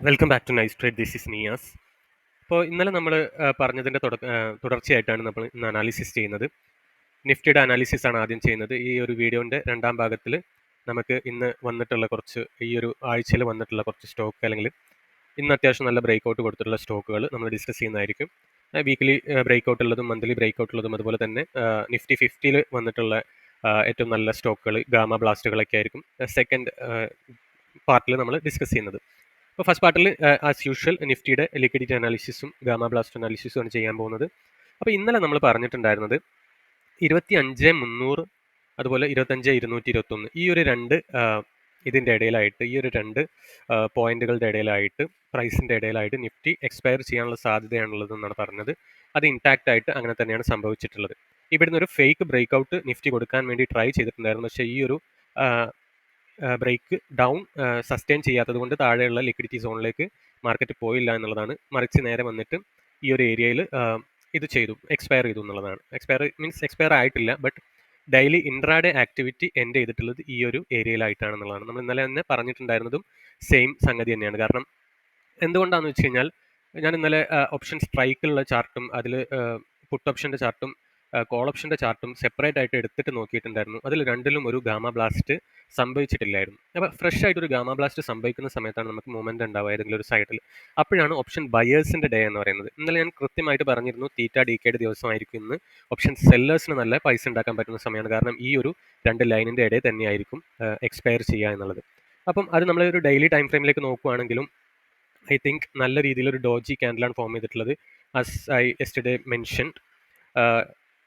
Welcome back to nice trade. This is Niyas. ഇപ്പോൾ ഇന്നലെ നമ്മൾ പറഞ്ഞതിൻ്റെ തുടർച്ചയായിട്ടാണ് നമ്മൾ ഇന്ന് അനാലിസിസ് ചെയ്യുന്നത്. നിഫ്റ്റിയുടെ അനാലിസിസ് ആണ് ആദ്യം ചെയ്യുന്നത്. ഈ ഒരു വീഡിയോൻ്റെ രണ്ടാം ഭാഗത്തിൽ നമുക്ക് ഇന്ന് വന്നിട്ടുള്ള കുറച്ച് ഈ ഒരു ആഴ്ചയിൽ വന്നിട്ടുള്ള കുറച്ച് സ്റ്റോക്ക് അല്ലെങ്കിൽ ഇന്ന് അത്യാവശ്യം നല്ല ബ്രേക്ക് ഔട്ട് കൊടുത്തിട്ടുള്ള സ്റ്റോക്കുകൾ നമ്മൾ ഡിസ്കസ് ചെയ്യുന്നതായിരിക്കും. വീക്കിലി ബ്രേക്ക് ഔട്ട് ഉള്ളതും മന്ത്ലി ബ്രേക്ക് ഔട്ട് ഉള്ളതും അതുപോലെ തന്നെ നിഫ്റ്റി 50യിൽ വന്നിട്ടുള്ള ഏറ്റവും നല്ല സ്റ്റോക്കുകൾ ഗാമ ബ്ലാസ്റ്റുകളൊക്കെ ആയിരിക്കും സെക്കൻഡ് പാർട്ടിൽ നമ്മൾ ഡിസ്കസ് ചെയ്യുന്നത്. അപ്പോൾ ഫസ്റ്റ് പാർട്ടിൽ ആസ് യൂഷ്വൽ നിഫ്റ്റിയുടെ ലിക്വിഡിറ്റി അനാലിസിസും ഗാമ ബ്ലാസ്റ്റ് അനാലിസിസും ആണ് ചെയ്യാൻ പോകുന്നത്. അപ്പോൾ ഇന്നലെ നമ്മൾ പറഞ്ഞിട്ടുണ്ടായിരുന്നത് 25,300 അതുപോലെ 25,221 ഈ ഒരു രണ്ട് ഇതിൻ്റെ ഇടയിലായിട്ട് ഈ ഒരു രണ്ട് പോയിന്റുകളുടെ ഇടയിലായിട്ട് പ്രൈസിൻ്റെ ഇടയിലായിട്ട് നിഫ്റ്റി എക്സ്പയർ ചെയ്യാനുള്ള സാധ്യതയാണുള്ളതെന്നാണ് പറഞ്ഞത്. അത് ഇൻടാക്റ്റ് ആയിട്ട് അങ്ങനെ തന്നെയാണ് സംഭവിച്ചിട്ടുള്ളത്. ഇവിടുന്ന് ഒരു ഫേക്ക് ബ്രേക്ക് ഔട്ട് നിഫ്റ്റി കൊടുക്കാൻ വേണ്ടി ട്രൈ ചെയ്തിട്ടുണ്ടായിരുന്നു. പക്ഷേ ഈ ഒരു ബ്രേക്ക് ഡൗൺ സസ്റ്റെയിൻ ചെയ്യാത്തത് കൊണ്ട് താഴെയുള്ള ലിക്വിഡിറ്റി സോണിലേക്ക് മാർക്കറ്റ് പോയില്ല എന്നുള്ളതാണ്. മറിച്ച് നേരെ വന്നിട്ട് ഈ ഒരു ഏരിയയിൽ ഇത് ചെയ്തു, എക്സ്പയർ ചെയ്തു എന്നുള്ളതാണ്. എക്സ്പയർ മീൻസ് എക്സ്പയർ ആയിട്ടില്ല, but daily intraday activity end ചെയ്തിട്ടുള്ളത് ഈ ഒരു ഏരിയയിലായിട്ടാണെന്നുള്ളതാണ്. നമ്മൾ ഇന്നലെ തന്നെ പറഞ്ഞിട്ടുണ്ടായിരുന്നതും സെയിം സംഗതി തന്നെയാണ്. കാരണം എന്തുകൊണ്ടാണെന്ന് വെച്ച് കഴിഞ്ഞാൽ ഞാൻ ഇന്നലെ ഓപ്ഷൻ സ്ട്രൈക്കിലുള്ള ചാർട്ടും അതിൽ പുട്ട് ഓപ്ഷൻ്റെ ചാർട്ടും കോൾ ഓപ്ഷൻ്റെ ചാർട്ടും സെപ്പറേറ്റ് ആയിട്ട് എടുത്തിട്ട് നോക്കിയിട്ടുണ്ടായിരുന്നു. അതിൽ രണ്ടിലും ഒരു ഗാമ ബ്ലാസ്റ്റ് സംഭവിച്ചിട്ടില്ലായിരുന്നു. അപ്പോൾ ഫ്രഷ് ആയിട്ട് ഒരു ഗാമ ബ്ലാസ്റ്റ് സംഭവിക്കുന്ന സമയത്താണ് നമുക്ക് മൂവ്മെൻറ്റ് ഉണ്ടാവുക ഏതെങ്കിലും ഒരു സൈഡിൽ. അപ്പോഴാണ് ഓപ്ഷൻ ബയേഴ്സിൻ്റെ ഡേ എന്ന് പറയുന്നത്. ഇന്നലെ ഞാൻ കൃത്യമായിട്ട് പറഞ്ഞിരുന്നു തീറ്റ ഡിക്കേഡ് ദിവസമായിരിക്കും ഇന്ന്. ഓപ്ഷൻ സെല്ലേഴ്സിന് നല്ല പൈസ ഉണ്ടാക്കാൻ പറ്റുന്ന സമയമാണ്. കാരണം ഈ ഒരു രണ്ട് ലൈനിൻ്റെ ഇടയിൽ തന്നെയായിരിക്കും എക്സ്പയർ ചെയ്യുക എന്നുള്ളത്. അപ്പം അത് നമ്മൾ ഒരു ഡെയിലി ടൈം ഫ്രെയിമിലേക്ക് നോക്കുകയാണെങ്കിലും ഐ തിങ്ക് നല്ല രീതിയിലൊരു ഡോജി ക്യാൻഡിലാണ് ഫോം ചെയ്തിട്ടുള്ളത്. ആസ് ഐ യെസ്റ്റർഡേ മെൻഷൻഡ്,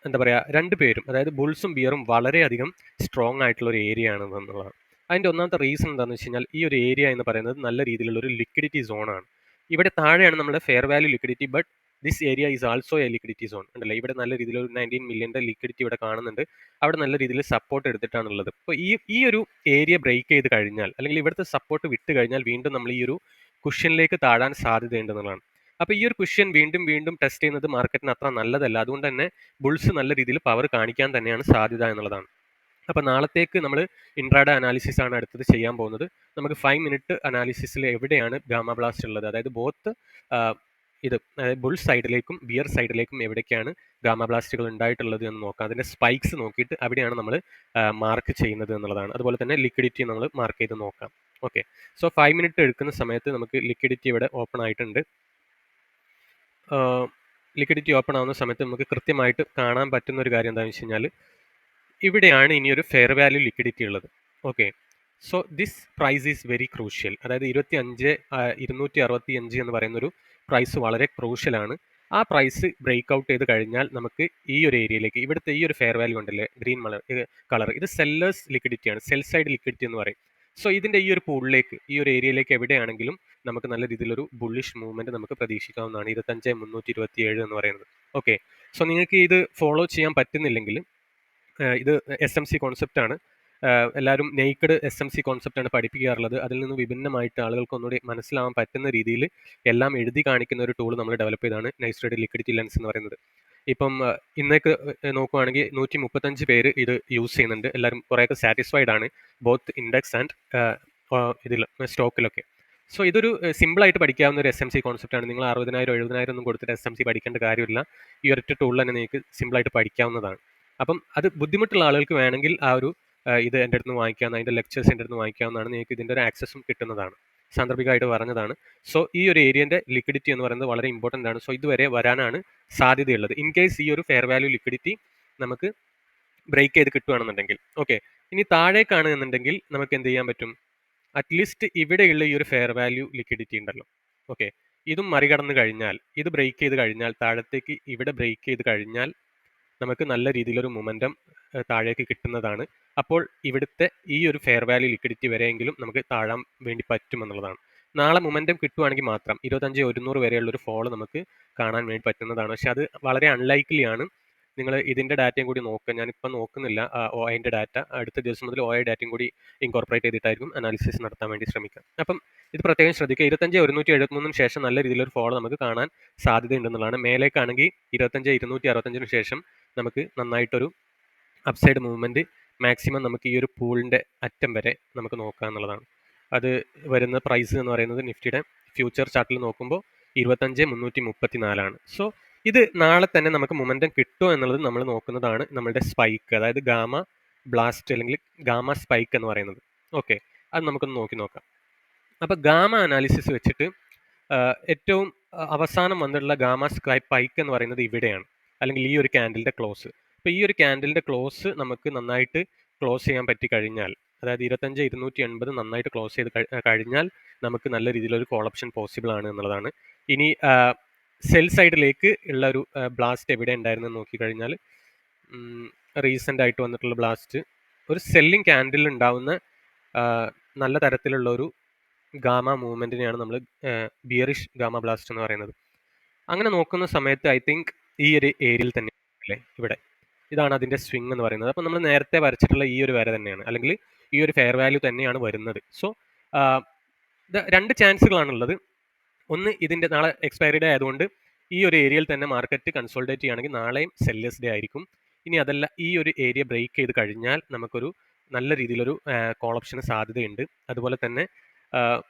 എന്താ പറയുക, രണ്ട് പേരും അതായത് ബുൾസും ബിയറും വളരെയധികം സ്ട്രോങ് ആയിട്ടുള്ള ഒരു ഏരിയ ആണ് എന്നുള്ളതാണ്. അതിൻ്റെ ഒന്നാമത്തെ റീസൺ എന്താണെന്ന് വെച്ച് കഴിഞ്ഞാൽ ഈ ഒരു ഏരിയ എന്ന് പറയുന്നത് നല്ല രീതിയിലുള്ള ഒരു ലിക്വിഡിറ്റി സോണാണ്. ഇവിടെ താഴെയാണ് നമ്മുടെ fair value liquidity, but this area is also A liquidity zone ഉണ്ടല്ലേ. ഇവിടെ നല്ല രീതിയിൽ ഒരു 19 മില്യൻ്റെ ലിക്വിഡിറ്റി ഇവിടെ കാണുന്നുണ്ട്. അവിടെ നല്ല രീതിയിൽ സപ്പോർട്ട് എടുത്തിട്ടാണുള്ളത്. അപ്പോൾ ഈ ഒരു ഏരിയ ബ്രേക്ക് ചെയ്ത് കഴിഞ്ഞാൽ അല്ലെങ്കിൽ ഇവിടുത്തെ സപ്പോർട്ട് വിട്ട് കഴിഞ്ഞാൽ വീണ്ടും നമ്മൾ ഈ ഒരു കുഷ്യനിലേക്ക് താഴാൻ സാധ്യതയുണ്ടെന്നുള്ളതാണ്. അപ്പോൾ ഈ ഒരു കുഷ്യൻ വീണ്ടും വീണ്ടും ടെസ്റ്റ് ചെയ്യുന്നത് മാർക്കറ്റിന് അത്ര നല്ലതല്ല. അതുകൊണ്ട് തന്നെ ബുൾസ് നല്ല രീതിയിൽ പവർ കാണിക്കാൻ തന്നെയാണ് സാധ്യത എന്നുള്ളതാണ്. അപ്പോൾ നാളത്തേക്ക് നമ്മൾ ഇൻട്രാഡേ അനാലിസിസ് ആണ് അടുത്തത് ചെയ്യാൻ പോകുന്നത്. നമുക്ക് 5 മിനിറ്റ് അനാലിസിസിൽ എവിടെയാണ് ഗാമ ബ്ലാസ്റ്റ് ഉള്ളത്, അതായത് ബോത്ത് ഇത് ബുൾ സൈഡിലേക്കും ബിയർ സൈഡിലേക്കും എവിടേക്കാണ് ഗാമ ബ്ലാസ്റ്റുകൾ ഉണ്ടായിട്ടുള്ളത് എന്ന് നോക്കാം. അതിൻ്റെ സ്പൈക്സ് നോക്കിയിട്ട് അവിടെയാണ് നമ്മൾ മാർക്ക് ചെയ്യുന്നത് എന്നുള്ളതാണ്. അതുപോലെ തന്നെ ലിക്വിഡിറ്റി നമ്മൾ മാർക്ക് ചെയ്ത് നോക്കാം. ഓക്കെ, സോ 5 മിനിറ്റ് എടുക്കുന്ന സമയത്ത് നമുക്ക് ലിക്വിഡിറ്റി ഇവിടെ ഓപ്പൺ ആയിട്ടുണ്ട്. ലിക്വിഡിറ്റി ഓപ്പൺ ആവുന്ന സമയത്ത് നമുക്ക് കൃത്യമായിട്ട് കാണാൻ പറ്റുന്ന ഒരു കാര്യം എന്താണെന്ന് വെച്ച് കഴിഞ്ഞാൽ ഇവിടെയാണ് ഇനി ഒരു ഫെയർ വാല്യൂ ലിക്വിഡിറ്റി ഉള്ളത്. Okay, so this price is very crucial. അതായത് 25,265 എന്ന് പറയുന്നൊരു പ്രൈസ് വളരെ ക്രൂഷ്യലാണ്. ആ പ്രൈസ് ബ്രേക്ക് ഔട്ട് ചെയ്ത് കഴിഞ്ഞാൽ നമുക്ക് ഈ ഒരു ഏരിയയിലേക്ക്, ഇവിടുത്തെ ഈ ഒരു ഫെയർ വാല്യൂ ഉണ്ടല്ലേ ഗ്രീൻ കളർ, ഇത് സെല്ലേഴ്സ് ലിക്വിഡിറ്റിയാണ്, സെൽ സൈഡ് ലിക്വിഡിറ്റി എന്ന് പറയും. സോ ഇതിൻ്റെ ഈ ഒരു പൂളിലേക്ക്, ഈ ഒരു ഏരിയയിലേക്ക് എവിടെയാണെങ്കിലും നമുക്ക് നല്ല രീതിയിലൊരു ബുള്ളിഷ് മൂവ്മെൻറ്റ് നമുക്ക് പ്രതീക്ഷിക്കാവുന്നതാണ്. 25,327 എന്ന് പറയുന്നത്. ഓക്കെ, സോ നിങ്ങൾക്ക് ഇത് ഫോളോ ചെയ്യാൻ പറ്റുന്നില്ലെങ്കിൽ ഇത് SMC കോൺസെപ്റ്റാണ്. എല്ലാവരും നെയ്ക്കഡ് SMC കോൺസെപ്റ്റാണ് പഠിപ്പിക്കാറുള്ളത്. അതിൽ നിന്ന് വിഭിന്നമായിട്ട് ആളുകൾക്ക് ഒന്നുകൂടി മനസ്സിലാവാൻ പറ്റുന്ന രീതിയിൽ എല്ലാം എഴുതി കാണിക്കുന്ന ഒരു ടൂൾ നമ്മൾ ഡെവലപ്പ് ചെയ്താണ് നൈസ് ട്രേഡ് ലിക്വിഡിറ്റി ലെൻസ് എന്ന് പറയുന്നത്. ഇപ്പം ഇന്നേക്ക് നോക്കുവാണെങ്കിൽ 135 പേര് ഇത് യൂസ് ചെയ്യുന്നുണ്ട്. എല്ലാവരും കുറേയൊക്കെ സാറ്റിസ്ഫൈഡ് ആണ്, ബോത്ത് ഇൻഡെക്സ് ആൻഡ് ഇതിൽ സ്റ്റോക്കിലൊക്കെ. സോ ഇതൊരു സിമ്പിളായിട്ട് പഠിക്കാവുന്ന ഒരു SMC കോൺസെപ്റ്റാണ്. നിങ്ങൾ 60,000 70,000 ഒന്നും കൊടുത്തിട്ട് SMC പഠിക്കേണ്ട കാര്യമില്ല. ഈ ഒരൊറ്റ ടൂളിൽ തന്നെ നിങ്ങൾക്ക് സിമ്പിളായിട്ട് പഠിക്കാവുന്നതാണ്. അപ്പം അത് ബുദ്ധിമുട്ടുള്ള ആളുകൾക്ക് വേണമെങ്കിൽ ആ ഒരു ഇത് എൻ്റെ അടുത്ത് നിന്ന് വാങ്ങിക്കാവുന്ന, അതിൻ്റെ ലെക്ചേഴ്സ് എൻ്റെ അടുത്ത് നിന്ന് വാങ്ങിക്കാവുന്നതാണ്. നിങ്ങൾക്ക് ഇതിൻ്റെ ഒരു ആക്സസും കിട്ടുന്നതാണ്. സാന്ദർഭികമായിട്ട് പറഞ്ഞതാണ്. സോ ഈ ഒരു ഏരിയൻ്റെ ലിക്വിഡിറ്റി എന്ന് പറയുന്നത് വളരെ ഇമ്പോർട്ടൻ്റ് ആണ്. സോ ഇതുവരെ വരാനാണ് സാധ്യതയുള്ളത്. ഇൻ കേസ് ഈ ഒരു ഫെയർ വാല്യൂ ലിക്വിഡിറ്റി നമുക്ക് ബ്രേക്ക് ചെയ്ത് കിട്ടുകയാണെന്നുണ്ടെങ്കിൽ. ഓക്കെ, ഇനി താഴേക്കാണ് എന്നുണ്ടെങ്കിൽ നമുക്ക് എന്ത് ചെയ്യാൻ പറ്റും? അറ്റ്ലീസ്റ്റ് ഇവിടെയുള്ള ഈ ഒരു ഫെയർ വാല്യൂ ലിക്വിഡിറ്റി ഉണ്ടല്ലോ, ഓക്കെ, ഇതും മറികടന്ന് കഴിഞ്ഞാൽ, ഇത് ബ്രേക്ക് ചെയ്ത് കഴിഞ്ഞാൽ, താഴത്തേക്ക് ഇവിടെ ബ്രേക്ക് ചെയ്ത് കഴിഞ്ഞാൽ നമുക്ക് നല്ല രീതിയിലൊരു മൊമെൻറ്റം താഴേക്ക് കിട്ടുന്നതാണ്. അപ്പോൾ ഇവിടുത്തെ ഈ ഒരു ഫെയർ വാല്യൂ ലിക്വിഡിറ്റി വരെയെങ്കിലും നമുക്ക് താഴാൻ വേണ്ടി പറ്റുമെന്നുള്ളതാണ്. നാളെ മൊമെൻറ്റം കിട്ടുവാണെങ്കിൽ മാത്രം 25,100 വരെയുള്ളൊരു ഫോൾ നമുക്ക് കാണാൻ വേണ്ടി പറ്റുന്നതാണ്. പക്ഷെ അത് വളരെ അൺലൈക്ലി ആണ്. നിങ്ങൾ ഇതിൻ്റെ ഡാറ്റയും കൂടി നോക്കുക. ഞാനിപ്പം നോക്കുന്നില്ല OIൻ്റെ ഡാറ്റ. അടുത്ത ദിവസം മുതൽ OI ഡാറ്റയും കൂടി ഇൻകോർപ്പറേറ്റ് ചെയ്തിട്ടായിരിക്കും അനാലിസിസ് നടത്താൻ വേണ്ടി ശ്രമിക്കുക. അപ്പം ഇത് പ്രത്യേകം ശ്രദ്ധിക്കുക. 25,173 ശേഷം നല്ല രീതിയിലൊരു ഫോൾ നമുക്ക് കാണാൻ സാധ്യതയുണ്ടെന്നുള്ളതാണ്. മേലേക്കാണെങ്കിൽ 25,265 ശേഷം നമുക്ക് നന്നായിട്ടൊരു അപ്സൈഡ് മൂവ്മെൻറ്റ് മാക്സിമം നമുക്ക് ഈ ഒരു പൂളിൻ്റെ അറ്റം വരെ നമുക്ക് നോക്കുക എന്നുള്ളതാണ്. അത് വരുന്ന പ്രൈസ് എന്ന് പറയുന്നത് നിഫ്റ്റിയുടെ ഫ്യൂച്ചർ ചാർട്ടിൽ നോക്കുമ്പോൾ 25,334 സോ ഇത് നാളെ തന്നെ നമുക്ക് മൊമെന്റം കിട്ടുമോ എന്നുള്ളത് നമ്മൾ നോക്കുന്നതാണ് നമ്മളുടെ സ്പൈക്ക്, അതായത് ഗാമ ബ്ലാസ്റ്റ് അല്ലെങ്കിൽ ഗാമ സ്പൈക്ക് എന്ന് പറയുന്നത്. ഓക്കെ, അത് നമുക്കൊന്ന് നോക്കി നോക്കാം. അപ്പോൾ ഗാമ അനാലിസിസ് വെച്ചിട്ട് ഏറ്റവും അവസാനം വന്നിട്ടുള്ള ഗാമ സ്പൈക്ക് എന്ന് പറയുന്നത് ഇവിടെയാണ്, അല്ലെങ്കിൽ ഈ ഒരു ക്യാൻഡിലിന്റെ ക്ലോസ്. അപ്പോൾ ഈ ഒരു ക്യാൻഡിലിന്റെ ക്ലോസ് നമുക്ക് നന്നായിട്ട് ക്ലോസ് ചെയ്യാൻ പറ്റി കഴിഞ്ഞാൽ, അതായത് 25,280 നന്നായിട്ട് ക്ലോസ് ചെയ്ത് കഴിഞ്ഞാൽ നമുക്ക് നല്ല രീതിയിലൊരു കോൾ ഓപ്ഷൻ പോസിബിൾ ആണ് എന്നുള്ളതാണ്. ഇനി സെൽ സൈഡിലേക്ക് ഉള്ള ഒരു ബ്ലാസ്റ്റ് എവിടെ ഉണ്ടായിരുന്നെന്ന് നോക്കിക്കഴിഞ്ഞാൽ, റീസെൻ്റ് ആയിട്ട് വന്നിട്ടുള്ള ബ്ലാസ്റ്റ് ഒരു സെല്ലിംഗ് ക്യാൻഡിൽ ഉണ്ടാവുന്ന നല്ല തരത്തിലുള്ള ഒരു ഗാമ മൂവ്മെന്റിനെയാണ് നമ്മൾ ബിയറിഷ് ഗാമ ബ്ലാസ്റ്റ് എന്ന് പറയുന്നത്. അങ്ങനെ നോക്കുന്ന സമയത്ത് ഐ തിങ്ക് ഈ ഒരു ഏരിയയിൽ തന്നെ അല്ലേ, ഇവിടെ ഇതാണ് അതിന്റെ സ്വിംഗ് എന്ന് പറയുന്നത്. അപ്പോൾ നമ്മൾ നേരത്തെ വരച്ചിട്ടുള്ള ഈ ഒരു വര തന്നെയാണ്, അല്ലെങ്കിൽ ഈ ഒരു ഫെയർ വാല്യൂ തന്നെയാണ് വരുന്നത്. സോ രണ്ട് ചാൻസുകളാണുള്ളത്. ഒന്ന്, ഇതിന്റെ നാളെ എക്സ്പയറി ഡേ ആയതുകൊണ്ട് ഈ ഒരു ഏരിയയിൽ തന്നെ മാർക്കറ്റ് കൺസോൾഡേറ്റ് ചെയ്യുകയാണെങ്കിൽ നാളെയും സെല്ലേഴ്സ് ഡേ ആയിരിക്കും. ഇനി അതല്ല, ഈ ഒരു ഏരിയ ബ്രേക്ക് ചെയ്ത് കഴിഞ്ഞാൽ നമുക്കൊരു നല്ല രീതിയിലൊരു കോൾ ഓപ്ഷന് സാധ്യതയുണ്ട്. അതുപോലെ തന്നെ